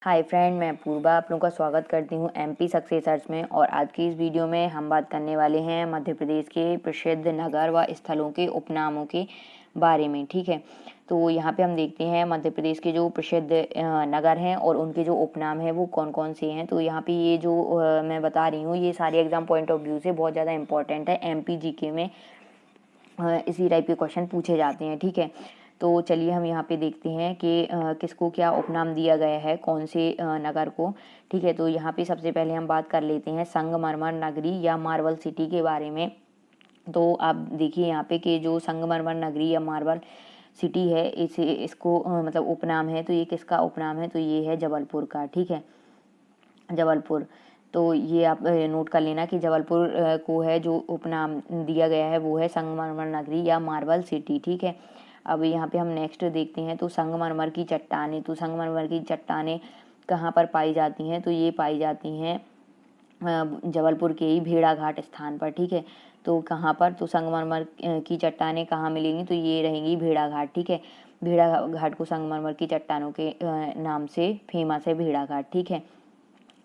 Hi friend, मैं पूर्वा आप लोगों का स्वागत करती हूँ एमपी सक्सेस सर्च में। और आज की इस वीडियो में हम बात करने वाले हैं मध्य प्रदेश के प्रसिद्ध नगर व स्थलों के उपनामों के बारे में। ठीक है, तो यहाँ पे हम देखते हैं मध्य प्रदेश के जो प्रसिद्ध नगर हैं और उनके जो उपनाम हैं वो कौन कौन से हैं। तो यहाँ पे ये जो मैं बता रही हूँ ये सारे एग्जाम पॉइंट ऑफ व्यू से बहुत ज़्यादा इंपॉर्टेंट है। एमपी जीके में इसी टाइप के क्वेश्चन पूछे जाते हैं। ठीक है, तो चलिए हम यहाँ पे देखते हैं कि किसको क्या उपनाम दिया गया है, कौन से नगर को। ठीक है, तो यहाँ पे सबसे पहले हम बात कर लेते हैं संगमरमर नगरी या मार्बल सिटी के बारे में। तो आप देखिए यहाँ पे कि जो संगमरमर नगरी या मार्बल सिटी है इसको मतलब उपनाम है, तो ये किसका उपनाम है, तो ये है जबलपुर का। ठीक है, जबलपुर। तो ये आप नोट कर लेना कि जबलपुर को है जो उपनाम दिया गया है वो है संगमरमर नगरी या मार्बल सिटी। ठीक है, अब यहाँ पे हम नेक्स्ट देखते हैं तो संगमरमर की चट्टानें। तो संगमरमर की चट्टानें कहाँ पर पाई जाती हैं, तो ये पाई जाती हैं जबलपुर के ही भेड़ा घाट स्थान पर। ठीक है, तो कहाँ पर, तो संगमरमर की चट्टानें कहाँ मिलेंगी, तो ये रहेंगी भेड़ा घाट। ठीक है, भेड़ा घाट को संगमरमर की चट्टानों के नाम से फेमस है भेड़ा घाट। ठीक है,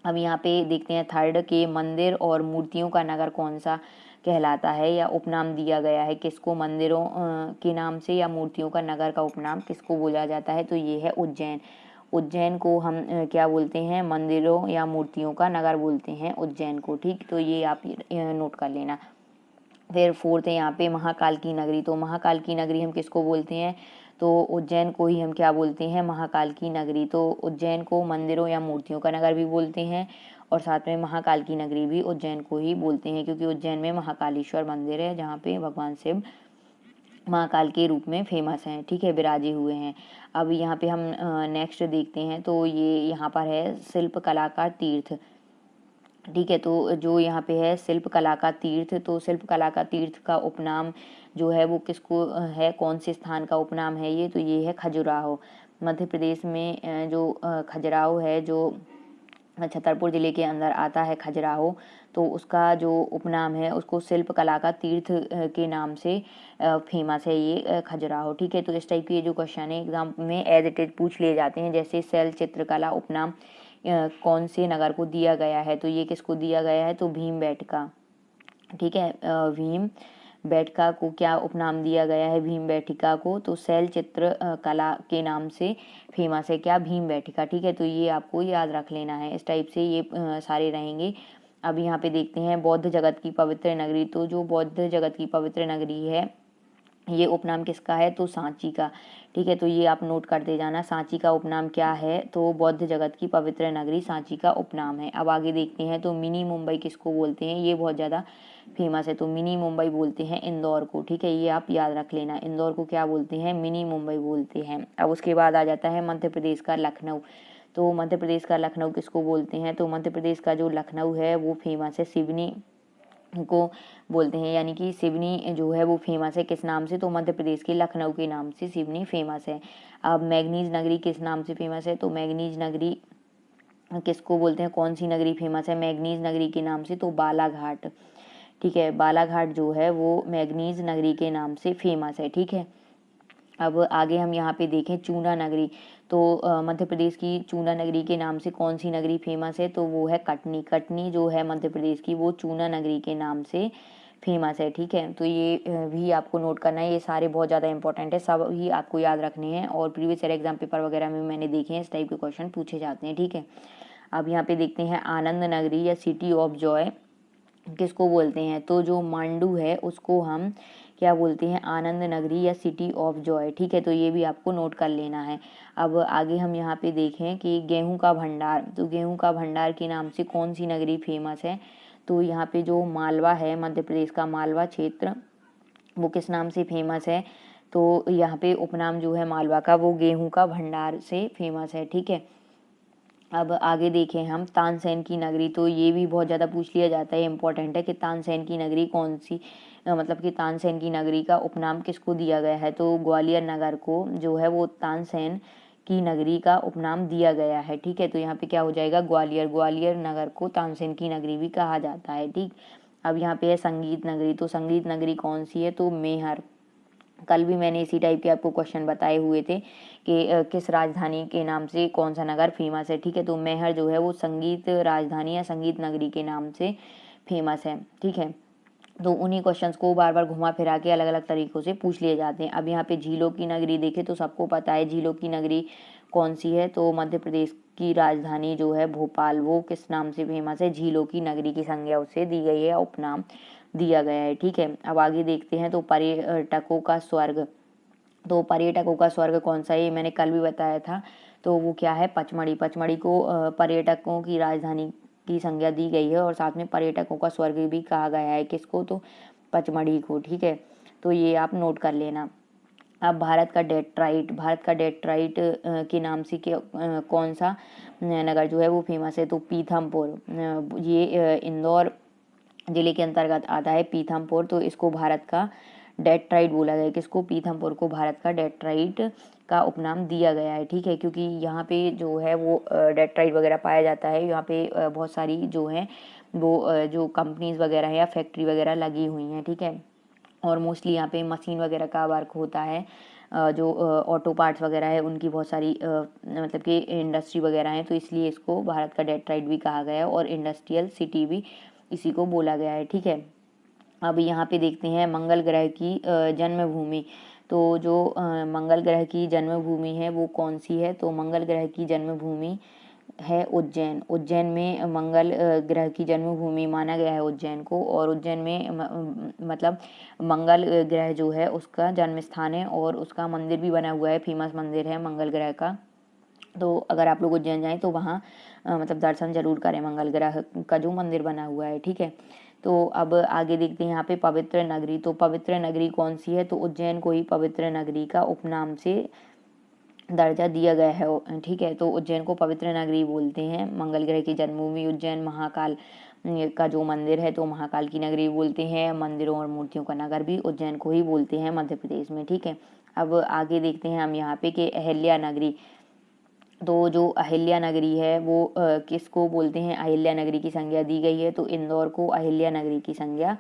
अब यहाँ पे देखते हैं थर्ड के मंदिर और मूर्तियों का नगर कौन सा कहलाता है या उपनाम दिया गया है किसको, मंदिरों के नाम से या मूर्तियों का नगर का उपनाम किसको बोला जाता है, तो ये है उज्जैन। उज्जैन को हम क्या बोलते हैं, मंदिरों या मूर्तियों का नगर बोलते हैं उज्जैन को। ठीक, तो ये आप नोट कर लेना। फिर फोर्थ है यहाँ पे महाकाल की नगरी। तो महाकाल की नगरी हम किसको बोलते हैं, तो उज्जैन को ही हम क्या बोलते हैं, महाकाल की नगरी। तो उज्जैन को मंदिरों या मूर्तियों का नगर भी बोलते हैं और साथ में महाकाल की नगरी भी उज्जैन को ही बोलते हैं, क्योंकि उज्जैन में महाकालेश्वर मंदिर है जहाँ पे भगवान शिव महाकाल के रूप में फेमस हैं। ठीक है, विराजे हुए हैं। अब यहाँ पे हम नेक्स्ट देखते हैं तो ये यहाँ पर है शिल्प कला का तीर्थ। ठीक है, तो जो यहाँ पे है शिल्प कला का तीर्थ, तो शिल्प कला का तीर्थ का उपनाम जो है वो किसको है, कौन से स्थान का उपनाम है ये, तो ये है खजुराहो। मध्य प्रदेश में जो खजुराहो है जो छतरपुर जिले के अंदर आता है खजुराहो, तो उसका जो उपनाम है उसको शिल्प कला का तीर्थ के नाम से फेमस है ये खजुराहो। ठीक है, तो इस टाइप के जो क्वेश्चन है एग्जाम में एज इट इज पूछ लिए जाते हैं। जैसे शैल चित्रकला उपनाम कौन से नगर को दिया गया है, तो ये किसको दिया गया है, तो भीमबेटका। ठीक है, भीम बेटका को क्या उपनाम दिया गया है, भीम बेटिका को, तो शैल चित्र कला के नाम से फेमस है क्या, भीम बेटिका। ठीक है, तो ये आपको याद रख लेना है। इस टाइप से ये सारे रहेंगे। अब यहाँ पे देखते हैं बौद्ध जगत की पवित्र नगरी। तो जो बौद्ध जगत की पवित्र नगरी है ये उपनाम किसका है, तो सांची का। ठीक है, तो ये आप नोट करते जाना, सांची का उपनाम क्या है, तो बौद्ध जगत की पवित्र नगरी सांची का उपनाम है। अब आगे देखते हैं तो मिनी मुंबई किसको बोलते हैं, ये बहुत ज़्यादा फेमस है, तो मिनी मुंबई बोलते हैं इंदौर को। ठीक है, ये आप याद रख लेना, इंदौर को क्या बोलते हैं, मिनी मुंबई बोलते हैं। अब उसके बाद आ जाता है मध्य प्रदेश का लखनऊ। तो मध्य प्रदेश का लखनऊ किसको बोलते हैं, तो मध्य प्रदेश का जो लखनऊ है वो फेमस है सिवनी को बोलते हैं, यानी कि सिवनी जो है वो फेमस है किस नाम से, तो मध्य प्रदेश के लखनऊ के नाम से सिवनी फेमस है। अब मैग्नीज नगरी किस नाम से फेमस है, तो मैग्नीज नगरी किसको बोलते हैं, कौन सी नगरी फेमस है मैग्नीज नगरी के नाम से, तो बालाघाट। ठीक है, बालाघाट जो है वो मैग्नीज नगरी के नाम से फेमस है। ठीक है, अब आगे हम यहाँ पे देखें चूना नगरी। तो मध्य प्रदेश की चूना नगरी के नाम से कौन सी नगरी फेमस है, तो वो है कटनी। कटनी जो है मध्य प्रदेश की वो चूना नगरी के नाम से फेमस है। ठीक है, तो ये भी आपको नोट करना है, ये सारे बहुत ज़्यादा इंपॉर्टेंट है, सब ही आपको याद रखने हैं और प्रीवियस ईयर एग्जाम पेपर वगैरह में मैंने देखे हैं इस टाइप के क्वेश्चन पूछे जाते हैं। ठीक है, अब यहाँ पे देखते हैं आनंद नगरी या सिटी ऑफ जॉय किसको बोलते हैं, तो जो मांडू है उसको हम क्या बोलते हैं, आनंद नगरी या सिटी ऑफ जॉय। ठीक है, तो ये भी आपको नोट कर लेना है। अब आगे हम यहाँ पे देखें कि गेहूं का भंडार। तो गेहूं का भंडार के नाम से कौन सी नगरी फेमस है, तो यहाँ पे जो मालवा है मध्य प्रदेश का मालवा क्षेत्र वो किस नाम से फेमस है, तो यहाँ पे उपनाम जो है मालवा का वो गेहूं का भंडार से फेमस है। ठीक है, अब आगे देखें हम तानसेन की नगरी। तो ये भी बहुत ज़्यादा पूछ लिया जाता है, इंपॉर्टेंट है कि तानसेन की नगरी कौन सी, मतलब कि तानसेन की नगरी का उपनाम किसको दिया गया है, तो ग्वालियर नगर को जो है वो तानसेन की नगरी का उपनाम दिया गया है। ठीक है, तो यहाँ पे क्या हो जाएगा, ग्वालियर। ग्वालियर नगर को तानसेन की नगरी भी कहा जाता है। ठीक, अब यहाँ पे है संगीत नगरी। तो संगीत नगरी कौन सी है, तो मेहर। कल भी मैंने इसी टाइप के आपको क्वेश्चन बताए हुए थे कि किस राजधानी के नाम से कौन सा नगर फेमस है। ठीक है, तो मैहर जो है वो संगीत राजधानी या संगीत नगरी के नाम से फेमस है। ठीक है, तो उन्हीं क्वेश्चंस को बार बार घुमा फिरा के अलग अलग तरीकों से पूछ लिए जाते हैं। अब यहाँ पे झीलों की नगरी देखें तो सबको पता है झीलों की नगरी कौन सी है, तो मध्य प्रदेश की राजधानी जो है भोपाल, वो किस नाम से फेमस है, झीलों की नगरी की संज्ञा उसे दी गई है, उपनाम दिया गया है। ठीक है, अब आगे देखते हैं। तो पर्यटकों का स्वर्ग, तो पर्यटकों का स्वर्ग कौन सा है, ये मैंने कल भी बताया था। तो वो क्या है, पचमढ़ी। पचमढ़ी को पर्यटकों की राजधानी की संज्ञा दी गई है और साथ में पर्यटकों का स्वर्ग भी कहा गया है। किसको, तो पचमढ़ी को। ठीक है, तो ये आप नोट कर लेना। अब भारत का डेट्राइट, भारत का डेट्राइट के नाम से कौन सा नगर जो है वो फेमस है, तो पीथमपुर। ये इंदौर जिले के अंतर्गत आता है पीथमपुर, तो इसको भारत का डेट्राइट बोला गया है। किसको, पीथमपुर को भारत का डेट्राइट का उपनाम दिया गया है। ठीक है, क्योंकि यहाँ पे जो है वो डेट्राइट वगैरह पाया जाता है। यहाँ पे बहुत सारी जो है वो जो कंपनीज वगैरह है या फैक्ट्री वगैरह लगी हुई हैं। ठीक है, और मोस्टली यहाँ पे मशीन वगैरह का वर्क होता है। जो ऑटो पार्ट्स वगैरह है उनकी बहुत सारी मतलब कि इंडस्ट्री वगैरह है, तो इसलिए इसको भारत का डेट्राइट भी कहा गया है और इंडस्ट्रियल सिटी भी इसी को बोला गया है। ठीक है, अब यहाँ पे देखते हैं मंगल ग्रह की जन्मभूमि। तो जो मंगल ग्रह की जन्मभूमि है वो कौन सी है, तो मंगल ग्रह की जन्मभूमि है उज्जैन। उज्जैन में मंगल ग्रह की जन्मभूमि माना गया है उज्जैन को, और उज्जैन में मतलब मंगल ग्रह जो है उसका जन्म स्थान है और उसका मंदिर भी बना हुआ है, फेमस मंदिर है मंगल ग्रह का। तो अगर आप लोग उज्जैन जाएं तो वहाँ मतलब दर्शन जरूर करें मंगल ग्रह का जो मंदिर बना हुआ है। ठीक है, तो अब आगे देखते हैं यहाँ पे पवित्र नगरी। तो पवित्र नगरी कौन सी है, तो उज्जैन को ही पवित्र नगरी का उपनाम से दर्जा दिया गया है। ठीक है, तो उज्जैन को पवित्र नगरी बोलते हैं। मंगल ग्रह की जन्मभूमि उज्जैन, महाकाल का जो मंदिर है तो महाकाल की नगरी बोलते हैं। मंदिरों और मूर्तियों का नगर भी उज्जैन को ही बोलते हैं मध्य प्रदेश में। ठीक है, अब आगे देखते हैं हम यहाँ पे कि अहिल्या नगरी। तो जो अहिल्या नगरी है वो किसको बोलते हैं, अहिल्या नगरी की संज्ञा दी गई है, तो इंदौर को अहिल्या नगरी की संज्ञा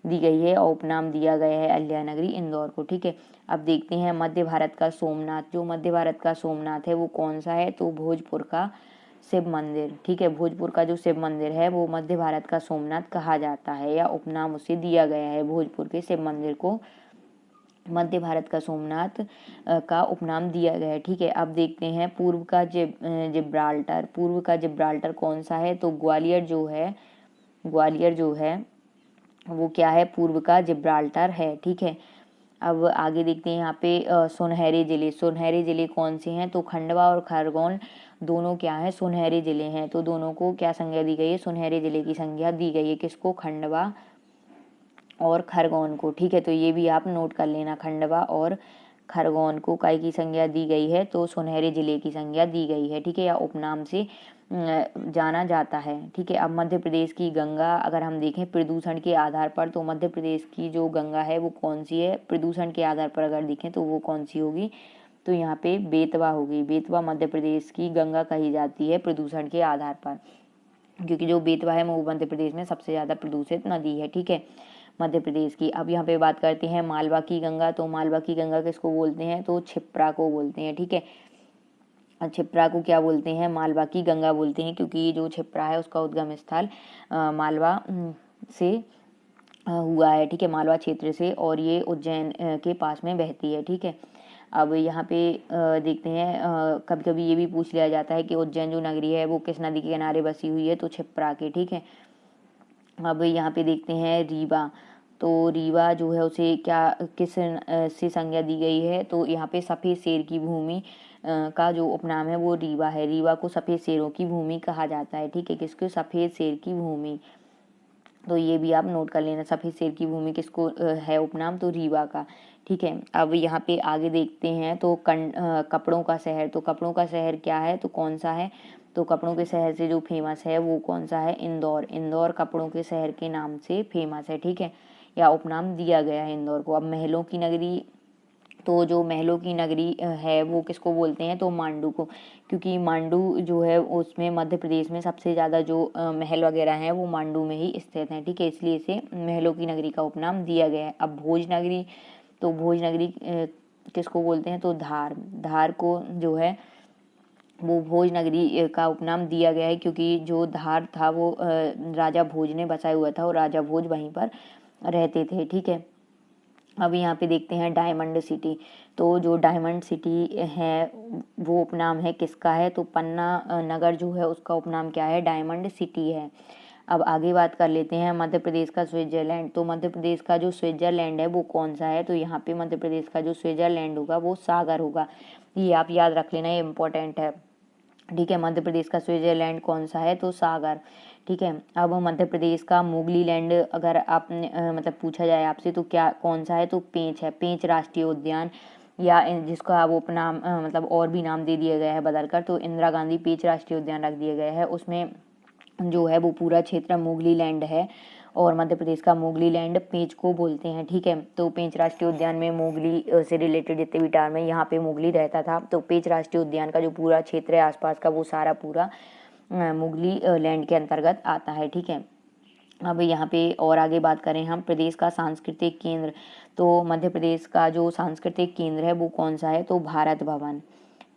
दी गई है और उपनाम दिया गया है अहिल्या नगरी इंदौर को। ठीक है, अब देखते हैं मध्य भारत का सोमनाथ। जो मध्य भारत का सोमनाथ है वो कौन सा है, तो भोजपुर का शिव मंदिर। ठीक है, भोजपुर का जो शिव मंदिर है वो मध्य भारत का सोमनाथ कहा जाता है या उपनाम उसे दिया गया है। भोजपुर के शिव मंदिर को मध्य भारत का सोमनाथ का उपनाम दिया गया है। ठीक है, अब देखते हैं पूर्व का जिब्राल्टर। पूर्व का जिब्राल्टर कौन सा है, तो ग्वालियर जो है, ग्वालियर जो है वो क्या है, पूर्व का जिब्राल्टर है। ठीक है, अब आगे देखते हैं यहाँ पे सुनहरे जिले। सुनहरे जिले कौन से हैं, तो खंडवा और खरगोन दोनों क्या है, सुनहरे जिले हैं। तो दोनों को क्या संज्ञा दी गई है, सुनहरे जिले की संज्ञा दी गई है। किसको, खंडवा और खरगोन को। ठीक है, तो ये भी आप नोट कर लेना, खंडवा और खरगोन को काय की संज्ञा दी गई है, तो सुनहरे जिले की संज्ञा दी गई है। ठीक है, या उपनाम से जाना जाता है। ठीक है, अब मध्य प्रदेश की गंगा अगर हम देखें प्रदूषण के आधार पर, तो मध्य प्रदेश की जो गंगा है वो कौन सी है, प्रदूषण के आधार पर अगर देखें तो वो कौन सी होगी, तो यहाँ पे बेतवा होगी। बेतवा मध्य प्रदेश की गंगा कही जाती है प्रदूषण के आधार पर, क्योंकि जो बेतवा है वो मध्य प्रदेश में सबसे ज़्यादा प्रदूषित नदी है। ठीक है, मध्य प्रदेश की। अब यहाँ पे बात करते हैं मालवा की गंगा। तो मालवा की गंगा किसको बोलते हैं, तो क्षिप्रा को बोलते हैं। ठीक है, क्षिप्रा को क्या बोलते हैं, मालवा की गंगा बोलते हैं, क्योंकि जो क्षिप्रा है उसका उद्गम स्थल मालवा से हुआ है। ठीक है, मालवा क्षेत्र से, और ये उज्जैन के पास में बहती है। ठीक है, अब यहाँ पे देखते हैं कभी कभी ये भी पूछ लिया जाता है कि उज्जैन जो नगरी है वो किस नदी के किनारे बसी हुई है, तो क्षिप्रा के। ठीक है, अब यहाँ पे देखते हैं रीवा। तो रीवा जो है उसे क्या किस से संज्ञा दी गई है, तो यहाँ पे सफ़ेद शेर की भूमि का जो उपनाम है वो रीवा है। रीवा को सफ़ेद शेरों की भूमि कहा जाता है। ठीक है, किसको, सफ़ेद शेर की भूमि। तो ये भी आप नोट कर लेना, सफ़ेद शेर की भूमि किसको है उपनाम, तो रीवा का। ठीक है, अब यहाँ पे आगे देखते हैं तो कपड़ों का शहर। तो कपड़ों का शहर क्या है, तो कौन सा है, तो कपड़ों के शहर से जो फेमस है वो कौन सा है, इंदौर। इंदौर कपड़ों के शहर के नाम से फेमस है। ठीक है, या उपनाम दिया गया है इंदौर को। अब महलों की नगरी। तो जो महलों की नगरी है वो किसको बोलते हैं, तो मांडू को, क्योंकि मांडू जो है उसमें मध्य प्रदेश में सबसे ज़्यादा जो महल वगैरह हैं वो मांडू में ही स्थित हैं। ठीक है, इसलिए इसे महलों की नगरी का उपनाम दिया गया है। अब भोज नगरी तो भोजनगरी किसको बोलते हैं, तो धार को जो है वो भोजनगरी का उपनाम दिया गया है, क्योंकि जो धार था वो राजा भोज ने बसाया हुआ था और राजा भोज वहीं पर रहते थे। ठीक है, अब यहाँ पे देखते हैं डायमंड सिटी। तो जो डायमंड सिटी है वो उपनाम है किसका है, तो पन्ना नगर जो है उसका उपनाम क्या है, डायमंड सिटी है। अब आगे बात कर लेते हैं मध्य प्रदेश का स्विट्जरलैंड। तो मध्य प्रदेश का जो स्विट्जरलैंड है वो कौन सा है, तो यहाँ पे मध्य प्रदेश का जो स्विट्जरलैंड होगा वो सागर होगा। ये आप याद रख लेना, ये इम्पोर्टेंट है। ठीक है, मध्य प्रदेश का स्विट्जरलैंड कौन सा है, तो सागर। ठीक है, अब मध्य प्रदेश का मोगली लैंड अगर आपने मतलब पूछा जाए आपसे तो क्या कौन सा है, तो पेंच है। पेंच राष्ट्रीय उद्यान, या जिसका वो अपना मतलब और भी नाम दे दिया गया है बदलकर, तो इंदिरा गांधी पेंच राष्ट्रीय उद्यान रख दिया गया है। उसमें जो है वो पूरा क्षेत्र मोगली लैंड है और मध्य प्रदेश का मोगली लैंड पेंच को बोलते हैं। ठीक है, तो पेंच राष्ट्रीय उद्यान में मोगली से रिलेटेड जितने भी टर्म है, यहाँ पे मोगली रहता था। तो पेंच राष्ट्रीय उद्यान का जो पूरा क्षेत्र है आसपास का वो सारा पूरा मोगली लैंड के अंतर्गत आता है। ठीक है, अब यहाँ पे और आगे बात करें हम प्रदेश का सांस्कृतिक केंद्र, तो मध्य प्रदेश का जो सांस्कृतिक केंद्र है वो कौन सा है, तो भारत भवन।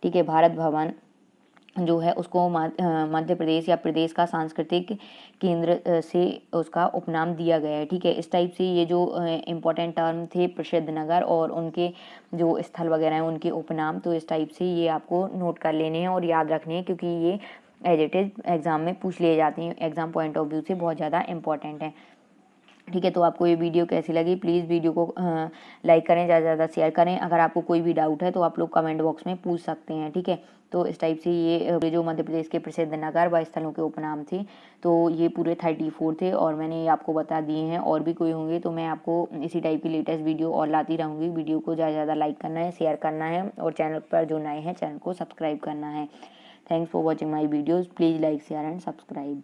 ठीक है, भारत भवन जो है उसको मध्य प्रदेश या प्रदेश का सांस्कृतिक केंद्र से उसका उपनाम दिया गया है। ठीक है, इस टाइप से ये जो इम्पोर्टेंट टर्म थे प्रसिद्ध नगर और उनके जो स्थल वगैरह हैं उनके उपनाम, तो इस टाइप से ये आपको नोट कर लेने हैं और याद रखने हैं, क्योंकि ये एज इट इज एग्जाम में पूछ लिए जाते हैं, एग्जाम पॉइंट ऑफ व्यू से बहुत ज़्यादा इंपॉर्टेंट है। ठीक है, तो आपको ये वीडियो कैसी लगी, प्लीज़ वीडियो को लाइक करें, ज़्यादा से ज़्यादा शेयर करें। अगर आपको कोई भी डाउट है तो आप लोग कमेंट बॉक्स में पूछ सकते हैं। ठीक है, तो इस टाइप से ये जो मध्य प्रदेश के प्रसिद्ध नगर व स्थलों के उपनाम थे, तो ये पूरे 34 थे और मैंने ये आपको बता दिए हैं। और भी कोई होंगे तो मैं आपको इसी टाइप की लेटेस्ट वीडियो और लाती रहूँगी। वीडियो को ज़्यादा से ज़्यादा लाइक करना है, शेयर करना है और चैनल पर जो नए हैं चैनल को सब्सक्राइब करना है। Thanks for watching my videos, please like share and subscribe.